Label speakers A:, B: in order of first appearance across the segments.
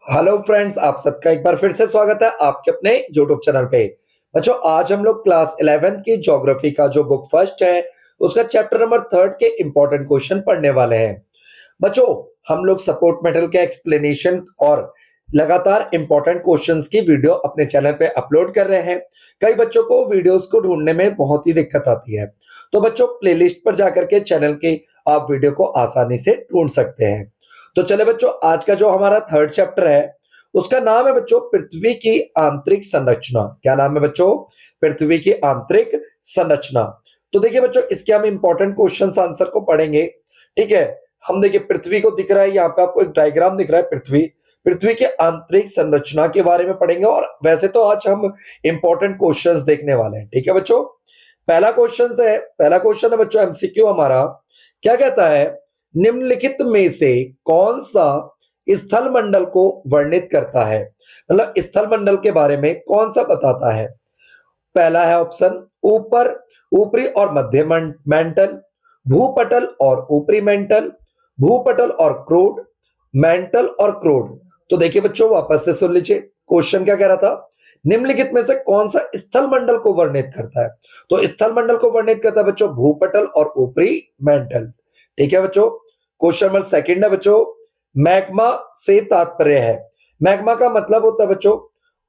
A: Hello friends, आप सबका एक बार फिर से स्वागत है आपके अपने यूट्यूब चैनल पे। बच्चों, आज हम लोग क्लास 11th की ज्योग्राफी का जो बुक फर्स्ट है उसका चैप्टर नंबर 3 के इंपॉर्टेंट क्वेश्चन पढ़ने वाले हैं। बच्चों, हम लोग सपोर्ट मेटल के एक्सप्लेनेशन और लगातार इंपॉर्टेंट क्वेश्चंस की वीडियो अपने चैनल पे अपलोड कर रहे हैं। कई बच्चों को वीडियोस को ढूंढने में बहुत ही दिक्कत आती है, तो बच्चों प्लेलिस्ट पर जाकर के चैनल के आप वीडियो को आसानी से ढूंढ सकते हैं। तो चले बच्चों, आज का जो हमारा थर्ड चैप्टर है उसका नाम है बच्चों पृथ्वी की आंतरिक संरचना। क्या नाम है बच्चों? पृथ्वी की आंतरिक संरचना। तो देखिए बच्चों, इसके हम इंपॉर्टेंट क्वेश्चंस आंसर को पढ़ेंगे। ठीक है, हम देखिए पृथ्वी को दिख रहा है, यहाँ पे आपको एक डायग्राम दिख रहा है पृथ्वी पृथ्वी के आंतरिक संरचना के बारे में पढ़ेंगे। और वैसे तो आज हम इंपॉर्टेंट क्वेश्चंस देखने वाले हैं। ठीक है बच्चों, पहला क्वेश्चन है बच्चों एमसीक्यू हमारा। क्या कहता है? निम्नलिखित में से कौन सा स्थल मंडल को वर्णित करता है? मतलब स्थल मंडल के बारे में कौन सा बताता है? पहला है ऑप्शन ऊपर, ऊपरी और मध्य मेंटल, भूपटल और ऊपरी मेंटल, भूपटल और क्रोड, मेंटल और क्रोड। तो देखिए बच्चों, वापस से सुन लीजिए क्वेश्चन क्या कह रहा था। निम्नलिखित में से कौन सा स्थल मंडल को वर्णित करता है? तो स्थल मंडल को वर्णित करता है बच्चों भूपटल और ऊपरी मेंटल। ठीक है बच्चों, क्वेश्चन नंबर सेकंड है बच्चों, मैग्मा से तात्पर्य है। मैग्मा का मतलब होता है बच्चों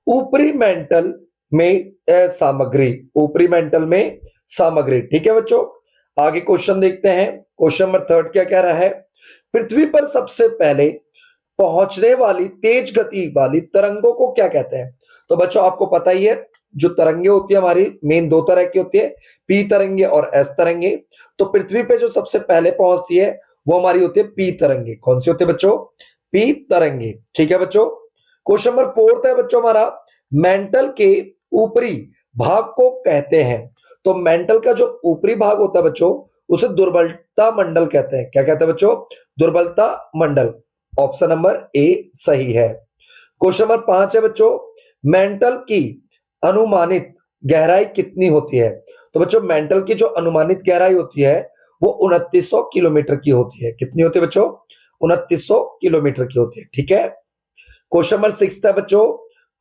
A: ऊपरी मेंटल में सामग्री, ऊपरी मेंटल में सामग्री। ठीक है बच्चों, आगे क्वेश्चन देखते हैं। क्वेश्चन नंबर थर्ड क्या कह रहा है? पृथ्वी पर सबसे पहले पहुंचने वाली तेज गति वाली तरंगों को क्या कहते हैं? तो बच्चों आपको पता ही है, जो तरंगे होती है हमारी मेन दो तरह की होती है, पी तरंगे और एस तरंगे। तो पृथ्वी पे जो सबसे पहले पहुंचती है वो हमारी होती है पी तरंगे। कौन सी होती है बच्चों? पी तरंगे। ठीक है बच्चों, क्वेश्चन नंबर फोर्थ है बच्चों हमारा, मेंटल के ऊपरी भाग को कहते हैं। तो मेंटल का जो ऊपरी भाग होता है बच्चों उसे दुर्बलता मंडल कहते हैं। क्या कहते हैं बच्चों? दुर्बलता मंडल। ऑप्शन नंबर ए सही है। क्वेश्चन नंबर 5 है बच्चों, मेंटल की अनुमानित गहराई कितनी होती है? तो बच्चों मेंटल की जो अनुमानित गहराई होती है वो 2900 किलोमीटर की होती है। कितनी होती है बच्चों? 2900 किलोमीटर की होती है। ठीक है, क्वेश्चन नंबर 6 है बच्चों,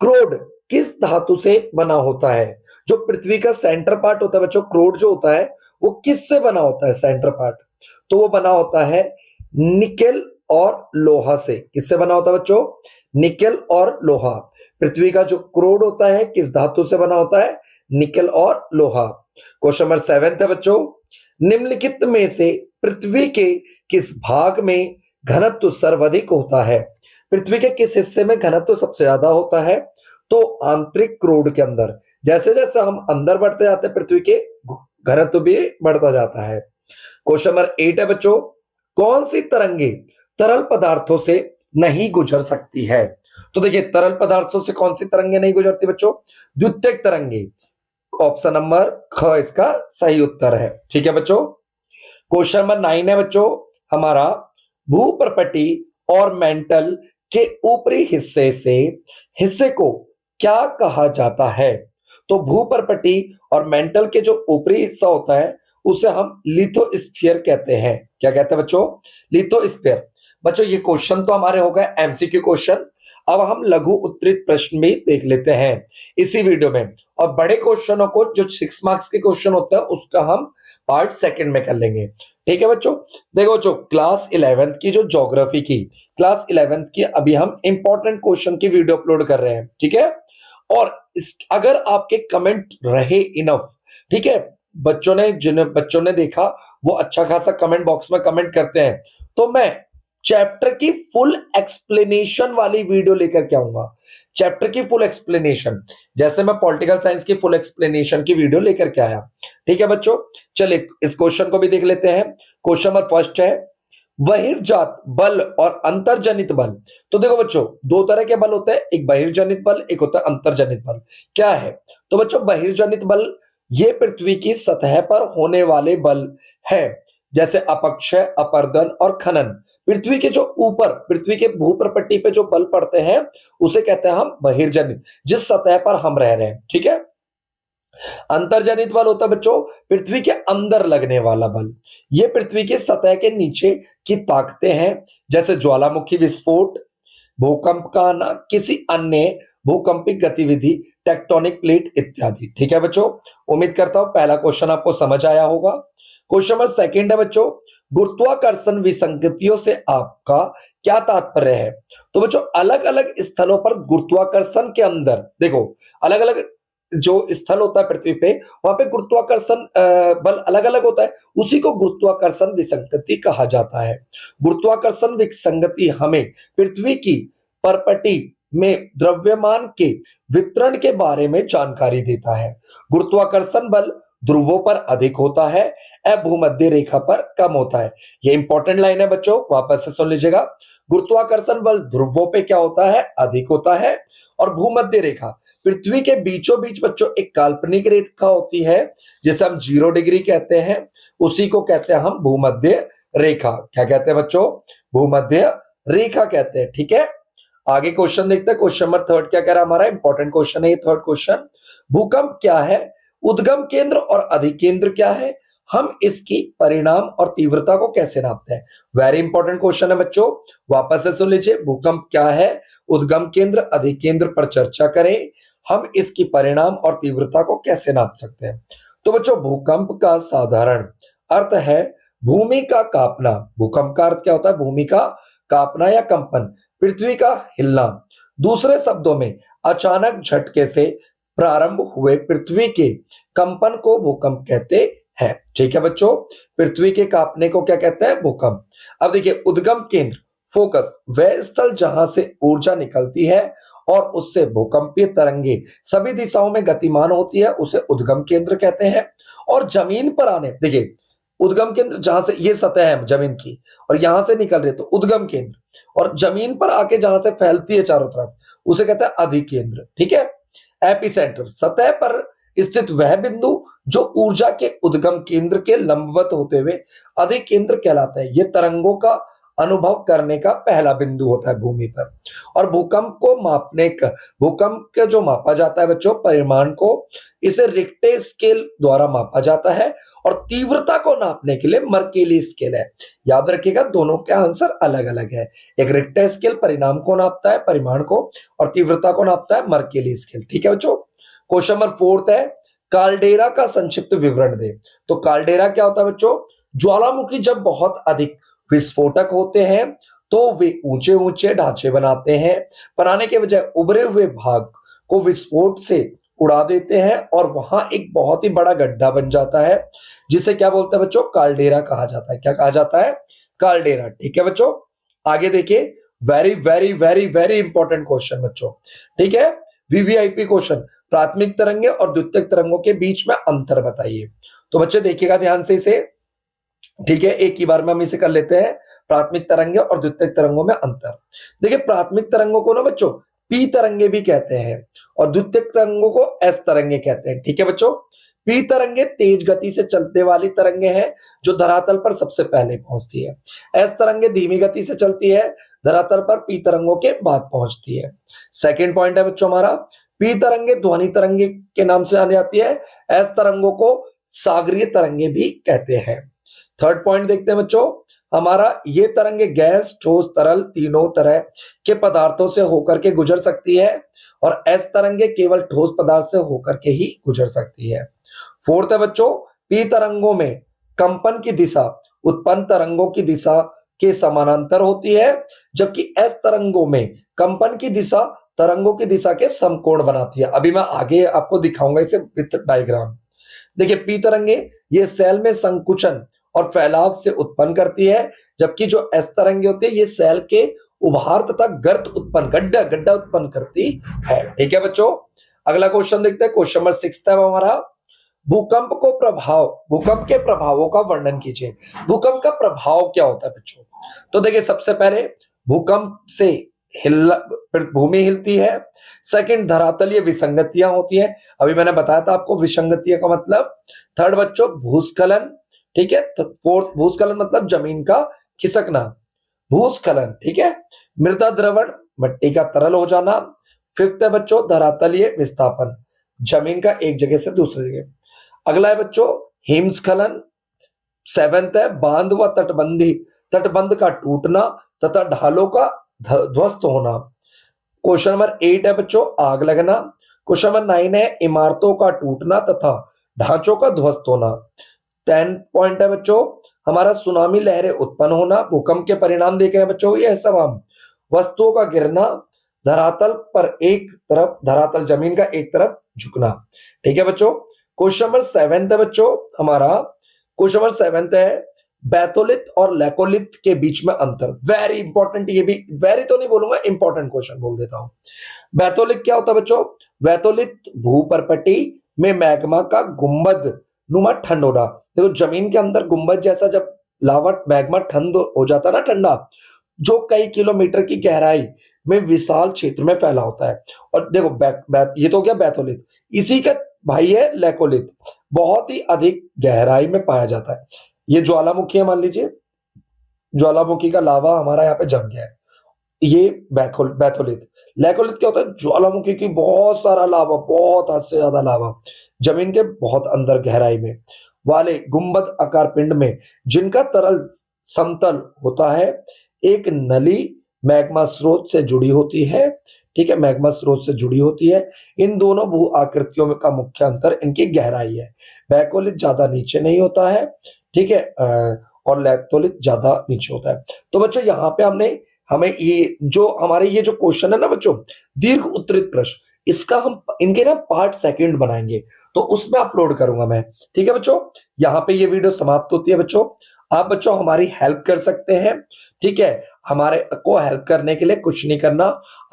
A: क्रोड किस धातु से बना होता है? जो पृथ्वी का सेंटर पार्ट होता है बच्चों, क्रोड जो होता है वो किससे बना होता है? सेंटर पार्ट तो वो बना होता है निकेल और लोहा से। किससे बना होता है बच्चों? निकेल और लोहा। पृथ्वी का जो क्रोड होता है किस धातु से बना होता है? निकेल और लोहा। क्वेश्चन नंबर 7 है बच्चों, निम्नलिखित में से पृथ्वी के किस भाग में घनत्व सर्वाधिक होता है? पृथ्वी के किस हिस्से में घनत्व सबसे ज्यादा होता है? तो आंतरिक क्रोड के अंदर। जैसे जैसे हम अंदर बढ़ते जाते हैं पृथ्वी के घनत्व भी बढ़ता जाता है। क्वेश्चन नंबर 8 है बच्चों, कौन सी तरंगे तरल पदार्थों से नहीं गुजर सकती है? तो देखिए तरल पदार्थों से कौन सी तरंगे नहीं गुजरती बच्चों? द्वितीयक तरंगे। ऑप्शन नंबर ख इसका सही उत्तर है। ठीक है बच्चों, क्वेश्चन नंबर 9 है बच्चों हमारा, भूप्रपटी और मेंटल के ऊपरी हिस्से को क्या कहा जाता है? तो भूप्रपटी और मेंटल के जो ऊपरी हिस्सा होता है उसे हम लिथोस्फीयर कहते हैं। क्या कहते हैं बच्चों? लिथोस्फीयर। बच्चों ये क्वेश्चन तो हमारे हो गए एमसीक्यू क्वेश्चन। अब हम लघु उत्तरित प्रश्न भी देख लेते हैं इसी वीडियो में। और बड़े क्वेश्चनों को जो 6 मार्क्स के क्वेश्चन होते हैं उसका हम पार्ट सेकंड में कर लेंगे। ठीक है बच्चों, देखो बच्चों क्लास 11th की जो ज्योग्राफी की क्लास 11th की अभी हम इंपॉर्टेंट क्वेश्चन की वीडियो अपलोड कर रहे हैं। ठीक है, और अगर आपके कमेंट रहे इनफ, ठीक है, जिन बच्चों ने देखा वो अच्छा खासा कमेंट बॉक्स में कमेंट करते हैं, तो मैं चैप्टर की फुल एक्सप्लेनेशन वाली वीडियो लेकर के आऊंगा। चैप्टर की फुल एक्सप्लेनेशन, जैसे मैं पॉलिटिकल साइंस की फुल एक्सप्लेनेशन की वीडियो लेकर के आया। ठीक है बच्चों, चलिए इस क्वेश्चन को भी देख लेते हैं। क्वेश्चन नंबर फर्स्ट है, बहिर्जात बल और अंतर्जनित बल। तो देखो बच्चों दो तरह के बल होते हैं, एक बहिर्जनित बल, एक होता है अंतर्जनित बल। क्या है? तो बच्चों बहिर्जनित बल ये पृथ्वी की सतह पर होने वाले बल है, जैसे अपक्षय, अपर्दन और खनन। पृथ्वी के जो ऊपर, पृथ्वी के भूप्रपट्टी पे जो बल पड़ते हैं उसे कहते हैं हम बहिर्जनित, जिस सतह पर हम रह रहे हैं। ठीक है, अंतर्जनित बल होता है बच्चों पृथ्वी के अंदर लगने वाला बल। ये पृथ्वी की सतह के नीचे की ताकतें हैं, जैसे ज्वालामुखी विस्फोट, भूकंप का आना, किसी अन्य भूकंपिक गतिविधि, टेक्टोनिक प्लेट इत्यादि। ठीक है बच्चों, उम्मीद करता हूं पहला क्वेश्चन आपको समझ आया होगा। क्वेश्चन नंबर सेकंड है बच्चों, गुरुत्वाकर्षण विसंगतियों से आपका क्या तात्पर्य है? तो बच्चों अलग अलग स्थलों पर गुरुत्वाकर्षण के अंदर देखो, अलग अलग जो स्थल होता है पृथ्वी पे, वहां पे गुरुत्वाकर्षण बल अलग अलग होता है, उसी को गुरुत्वाकर्षण विसंगति कहा जाता है। गुरुत्वाकर्षण विसंगति हमें पृथ्वी की परपटी में द्रव्यमान के वितरण के बारे में जानकारी देता है। गुरुत्वाकर्षण बल ध्रुवों पर अधिक होता है, भूमध्य रेखा पर कम होता है। ये इंपॉर्टेंट लाइन है बच्चों, वापस से सुन लीजिएगा। गुरुत्वाकर्षण बल ध्रुवों पे क्या होता है? अधिक होता है। और भूमध्य रेखा, पृथ्वी के बीचों बीच बच्चों एक काल्पनिक रेखा होती है जिसे हम 0 डिग्री कहते हैं, उसी को कहते हैं हम भूमध्य रेखा। क्या कहते हैं बच्चों? भूमध्य रेखा कहते हैं। ठीक है, आगे क्वेश्चन देखते हैं। क्वेश्चन नंबर थर्ड क्या कह रहा है हमारा? इंपॉर्टेंट क्वेश्चन है ये थर्ड क्वेश्चन। भूकंप क्या है? उद्गम केंद्र और अधिकेंद्र क्या है? हम इसकी परिणाम और तीव्रता को कैसे नापते हैं? वेरी इंपॉर्टेंट क्वेश्चन है बच्चों, वापस से सुन लीजिए। भूकंप क्या है, उद्गम केंद्र, अधिकेंद्र पर चर्चा करें, हम इसकी परिणाम और तीव्रता को कैसे नाप सकते हैं? तो बच्चों भूकंप का साधारण अर्थ है भूमि का कांपना। भूकंप का अर्थ क्या होता है? भूमि का कांपना या कंपन, पृथ्वी का हिलना। दूसरे शब्दों में अचानक झटके से प्रारंभ हुए पृथ्वी के कंपन को भूकंप कहते हैं। ठीक है बच्चों, पृथ्वी के कांपने को क्या कहते हैं? भूकंप। अब देखिए उद्गम केंद्र, फोकस, वह स्थल जहां से ऊर्जा निकलती है और उससे भूकंपीय तरंगे सभी दिशाओं में गतिमान होती है, उसे उद्गम केंद्र कहते हैं। और जमीन पर आने, देखिए उद्गम केंद्र जहां से, ये सतह है जमीन की और यहां से निकल रही है तो उद्गम केंद्र, और जमीन पर आके जहां से फैलती है चारों तरफ उसे कहते हैं अधिकेंद्र। ठीक है, एपिसेंटर, सतह पर स्थित वह बिंदु जो ऊर्जा के उद्गम केंद्र के लंबवत होते हुए अधिकेंद्र कहलाता है। यह तरंगों का अनुभव करने का पहला बिंदु होता है भूमि पर। और भूकंप को मापने का, भूकंप का जो मापा जाता है बच्चों परिमाण को, इसे रिक्टर स्केल द्वारा मापा जाता है। और तीव्रता को नापने के लिए मर्केली स्केल है। याद रखिएगा दोनों के आंसर अलग अलग है। एक रिक्टर स्केल परिणाम को नापता है, परिमाण को, और तीव्रता को नापता है मर्केली स्केल। ठीक है बच्चों, क्वेश्चन नंबर फोर्थ है, काल्डेरा का संक्षिप्त विवरण दे। तो काल्डेरा क्या होता है बच्चों? ज्वालामुखी जब बहुत अधिक विस्फोटक होते हैं तो वे ऊंचे ऊंचे ढांचे बनाते हैं, बनाने के बजाय उभरे हुए भाग को विस्फोट से उड़ा देते हैं और वहां एक बहुत ही बड़ा गड्ढा बन जाता है, जिसे क्या बोलते हैं बच्चों? काल्डेरा कहा जाता है। क्या कहा जाता है? काल्डेरा। ठीक है बच्चों, आगे देखिए, very very very very important question बच्चों। ठीक है, वीवीआईपी क्वेश्चन, प्राथमिक तरंगे और द्वितीयक तरंगों के बीच में अंतर बताइए। तो बच्चे देखिएगा ध्यान से इसे। ठीक है, एक ही बार में हम इसे कर लेते हैं, प्राथमिक तरंगे और द्वितीयक तरंगों में अंतर। देखिए प्राथमिक तरंगों को ना बच्चों पी तरंगे भी कहते हैं और द्वितीयक तरंगों को एस तरंगे कहते हैं। ठीक है बच्चों, पी तरंगे तेज गति से चलते वाली तरंगे हैं जो धरातल पर सबसे पहले पहुंचती है। एस तरंगे धीमी गति से चलती है, धरातल पर पी तरंगों के बाद पहुंचती है। सेकेंड पॉइंट है बच्चों हमारा, पी तरंगे ध्वनि तरंगे के नाम से जानी जाती है, एस तरंगों को सागरीय तरंगे भी कहते हैं। थर्ड पॉइंट देखते हैं बच्चों हमारा, ये तरंगे गैस, ठोस, तरल तीनों तरह के पदार्थों से होकर के गुजर सकती है और एस तरंगे केवल ठोस पदार्थ से होकर के ही गुजर सकती है। फोर्थ है बच्चों, पी तरंगों में कंपन की दिशा उत्पन्न तरंगों की दिशा के समानांतर होती है, जबकि एस तरंगों में कंपन की दिशा तरंगों की दिशा के समकोण बनाती है। अभी मैं आगे आपको दिखाऊंगा इसे विथ डायग्राम। देखिए पी तरंगे ये सेल में संकुचन और फैलाव से उत्पन्न करती है, जबकि जो एस तरंगे होती है ये सेल के उभार तथा गर्त उत्पन्न, गड्ढा गड्ढा उत्पन्न करती है। ठीक है बच्चों, अगला क्वेश्चन देखते हैं। क्वेश्चन नंबर 6 है हमारा, भूकंप के प्रभावों का वर्णन कीजिए। भूकंप का प्रभाव क्या होता है बच्चों? तो देखिए सबसे पहले भूकंप से भूमि हिलती है। सेकंड, धरातलीय विसंगतियां होती है, अभी मैंने बताया था आपको विसंगतियां का मतलब। थर्ड बच्चों भूस्खलन। ठीक है, फोर्थ भूस्खलन मतलब जमीन का खिसकना, भूस्खलन। ठीक है, मृदा द्रवण, मिट्टी का तरल हो जाना। फिफ्थ है बच्चों धरातलीय विस्थापन, जमीन का एक जगह से दूसरी जगह। अगला है बच्चों हिमस्खलन। सेवेंथ है बांध व तटबंध का टूटना तथा ढालों का ध्वस्त होना। क्वेश्चन नंबर 8 है बच्चों, आग लगना। क्वेश्चन नंबर 9 है इमारतों का टूटना तथा ढांचों का ध्वस्त होना। 10 पॉइंट है बच्चों, हमारा सुनामी लहरें उत्पन्न होना। भूकंप के परिणाम देख रहे हैं बच्चों, ये सब हम वस्तुओं का गिरना, धरातल पर एक तरफ, धरातल जमीन का एक तरफ झुकना। ठीक है बच्चों। क्वेश्चन नंबर 7 है बच्चों हमारा, क्वेश्चन नंबर 7 है बैथोलिथ और लैकोलिथ के बीच में अंतर। वेरी इंपॉर्टेंट, ये भी वेरी तो नहीं बोलूंगा, इंपॉर्टेंट क्वेश्चन बोल देता हूं। बैथोलिथ क्या होता है बच्चों? बैथोलिथ भूपर्पटी में मैग्मा का गुंबद नुमा ठंड होना। देखो जमीन के अंदर गुंबद जैसा जब लावा मैग्मा ठंड हो जाता है ना, ठंडा, जो कई किलोमीटर की गहराई में विशाल क्षेत्र में फैला होता है। और देखो ये तो क्या बैथोलिथ, इसी का भाई है लैकोलिथ, बहुत ही अधिक गहराई में पाया जाता है। ये ज्वालामुखी है, मान लीजिए ज्वालामुखी का लावा हमारा यहाँ पे जम गया है, ये बैथोलिथ। लैकोलिथ क्या होता है? ज्वालामुखी की बहुत सारा लावा, बहुत हद से ज्यादा लावा जमीन के बहुत अंदर गहराई में वाले गुंबद आकार पिंड में, जिनका तरल समतल होता है, एक नली मैग्मा स्रोत से जुड़ी होती है। ठीक है, मैग्मा स्रोत से जुड़ी होती है। इन दोनों भू आकृतियों में का मुख्य अंतर इनकी गहराई है। बैकोलिथ ज्यादा नीचे नहीं होता है, ठीक है, और लैक्टोलिथ ज्यादा नीचे होता है। तो बच्चों यहाँ पे हमें ये जो हमारे ये जो क्वेश्चन है ना बच्चों, दीर्घ उत्तरित प्रश्न, इसका हम इनके ना पार्ट सेकंड बनाएंगे, तो उसमें अपलोड करूंगा मैं। ठीक है बच्चों, यहाँ पे ये वीडियो समाप्त होती है बच्चों। आप बच्चों हमारी हेल्प कर सकते हैं। ठीक है, हमारे को हेल्प करने के लिए कुछ नहीं करना,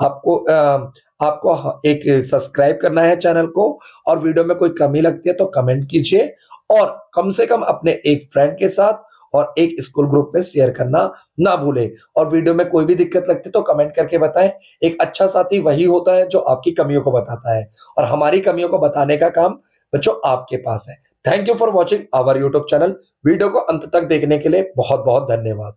A: आपको एक सब्सक्राइब करना है चैनल को, और वीडियो में कोई कमी लगती है तो कमेंट कीजिए, और कम से कम अपने एक फ्रेंड के साथ और एक स्कूल ग्रुप में शेयर करना ना भूलें। और वीडियो में कोई भी दिक्कत लगती है तो कमेंट करके बताएं। एक अच्छा साथी वही होता है जो आपकी कमियों को बताता है, और हमारी कमियों को बताने का काम बच्चों आपके पास है। Thank you for watching our YouTube channel. Video को अंत तक देखने के लिए बहुत बहुत धन्यवाद।